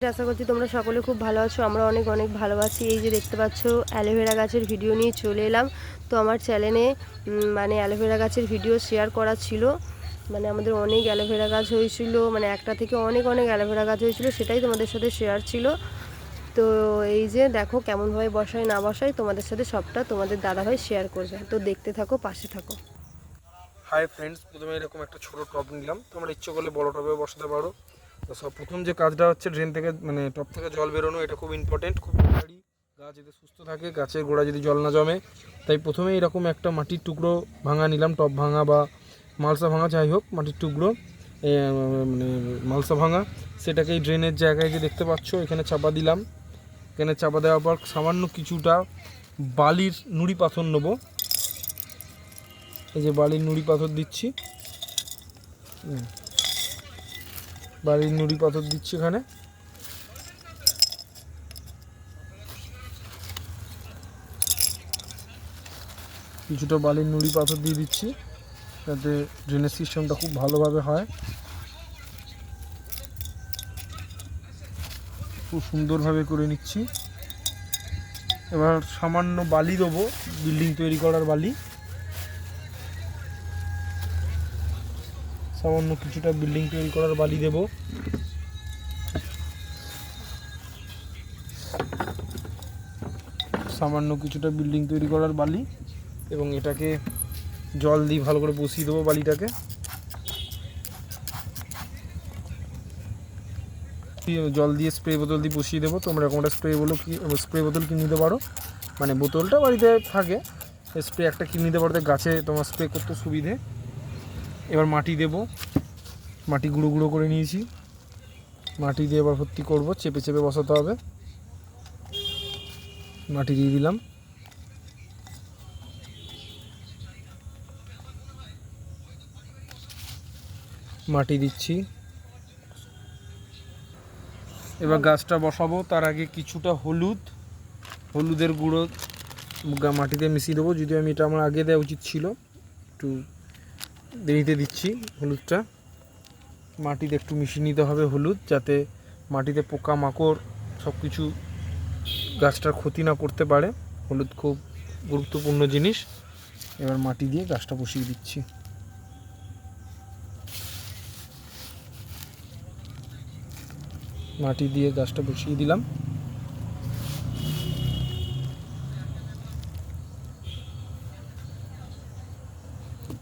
আশা করছি তোমরা সকলে খুব ভালো আছো। আমরা অনেক অনেক ভালো আছি। এই যে দেখতে পাচ্ছ অ্যালোভেরা গাছের ভিডিও নিয়ে চলে এলাম। তো আমার চ্যানেলে মানে অ্যালোভেরা গাছের ভিডিও শেয়ার করা ছিল। মানে আমাদের অনেক অ্যালোভেরা গাছ হয়েছিল, মানে একটা থেকে অনেক অনেক অ্যালোভেরা গাছ হয়েছিল, সেটাই তোমাদের সাথে শেয়ার ছিল। তো এই যে দেখো কেমনভাবে বসাই না বসাই তোমাদের সাথে সবটা তোমাদের দাদাভাই শেয়ার করবে। তো দেখতে থাকো, পাশে থাকো। হাই ফ্রেন্ডস, প্রথমে এরকম একটা ছোট টব নিলাম। তোমরা ইচ্ছে করলে বড় টবে বসাতে পারো। তো সব প্রথম যে কাজটা হচ্ছে ড্রেন থেকে মানে টব থেকে জল বেরোনো, এটা খুব ইম্পর্টেন্ট, খুব দরকারি। গাছ যাতে সুস্থ থাকে, গাছের গোড়া যদি জল না জমে, তাই প্রথমে এরকম একটা মাটির টুকরো ভাঙা নিলাম, টব ভাঙা বা মালসা ভাঙা যাই হোক, মাটির টুকরো মানে মালসা ভাঙা, সেটাকে এই ড্রেনের জায়গায় যে দেখতে পাচ্ছ এখানে চাপা দিলাম। এখানে চাপা দেওয়ার পর সামান্য কিছুটা বালির নুড়ি পাথর নেবো। এই যে বালির নুড়ি পাথর দিচ্ছি, বালির নুড়ি পাথর দিচ্ছি এখানে। কিছুটা বালির নুড়ি পাথর দিয়ে দিচ্ছি যাতে ড্রেনেজ সিস্টেমটা খুব ভালোভাবে হয়, খুব সুন্দরভাবে করে নিচ্ছি। এবার সামান্য বালি দেবো, বিল্ডিং তৈরি করার বালি, সামান্য কিছুটা বিল্ডিং তৈরি করার বালি দেব। সামান্য কিছুটা বিল্ডিং তৈরি করার বালি, এবং এটাকে জল দিয়ে ভালো করে বসিয়ে দেবো বালিটাকে। জল দিয়ে স্প্রে বোতল দিয়ে বসিয়ে দেবো। তোমরা এরকম একটা স্প্রে বোতল কিনে নিতে পারো, মানে বোতলটা বাড়িতে থাকে, স্প্রে একটা কিনে নিতে পারো, গাছে তোমার স্প্রে করতে সুবিধে। এবার মাটি দেব, মাটি গুঁড়ো গুঁড়ো করে নিয়েছি, মাটি দিয়ে এবার ভর্তি করবো, চেপে চেপে বসাতে হবে। মাটি দিয়ে দিলাম, মাটি দিচ্ছি। এবার গাছটা বসাবো, তার আগে কিছুটা হলুদের গুঁড়ো মাটিতে মিশিয়ে দেবো। যদিও আমি এটা আমার আগে দেওয়া উচিত ছিল, একটু দেরিতে দিচ্ছি হলুদটা। মাটিতে একটু মিশিয়ে নিতে হবে হলুদ, যাতে মাটিতে পোকা মাকড় সব কিছু গাছটার ক্ষতি না করতে পারে। হলুদ খুব গুরুত্বপূর্ণ জিনিস। এবার মাটি দিয়ে গাছটা বসিয়ে দিচ্ছি। মাটি দিয়ে গাছটা বসিয়ে দিলাম।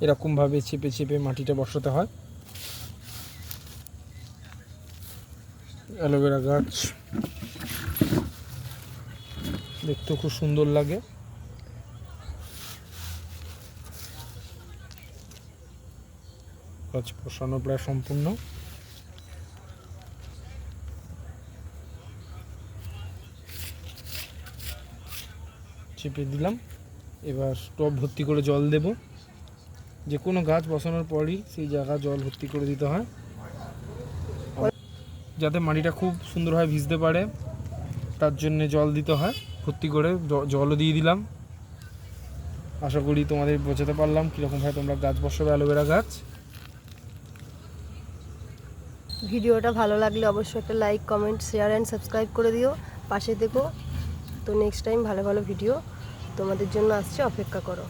এরকমভাবে চেপে চেপে মাটিটা বসাতে হয়। অ্যালোভেরা গাছ দেখতে খুব সুন্দর লাগে। গাছ বসানো প্রায় সম্পূর্ণ। চেপে দিলাম। এবার টব ভর্তি করে জল দেব। যে কোনো গাছ বসানোর পরই সেই জায়গা জল ভর্তি করে দিতে হয়, যাতে মাটিটা খুব সুন্দরভাবে ভিজতে পারে, তার জন্য জল দিতে হয় ভর্তি করে। জলও দিয়ে দিলাম। আশা করি তোমাদের বোঝাতে পারলাম কীরকমভাবে তোমরা গাছ বসাবে, অ্যালোভেরা গাছ। ভিডিওটা ভালো লাগলে অবশ্যই একটা like, comment, share and subscribe করে দিও, পাশে থেকো। তো নেক্সট টাইম ভালো ভালো ভিডিও তোমাদের জন্য আসছে, অপেক্ষা করো।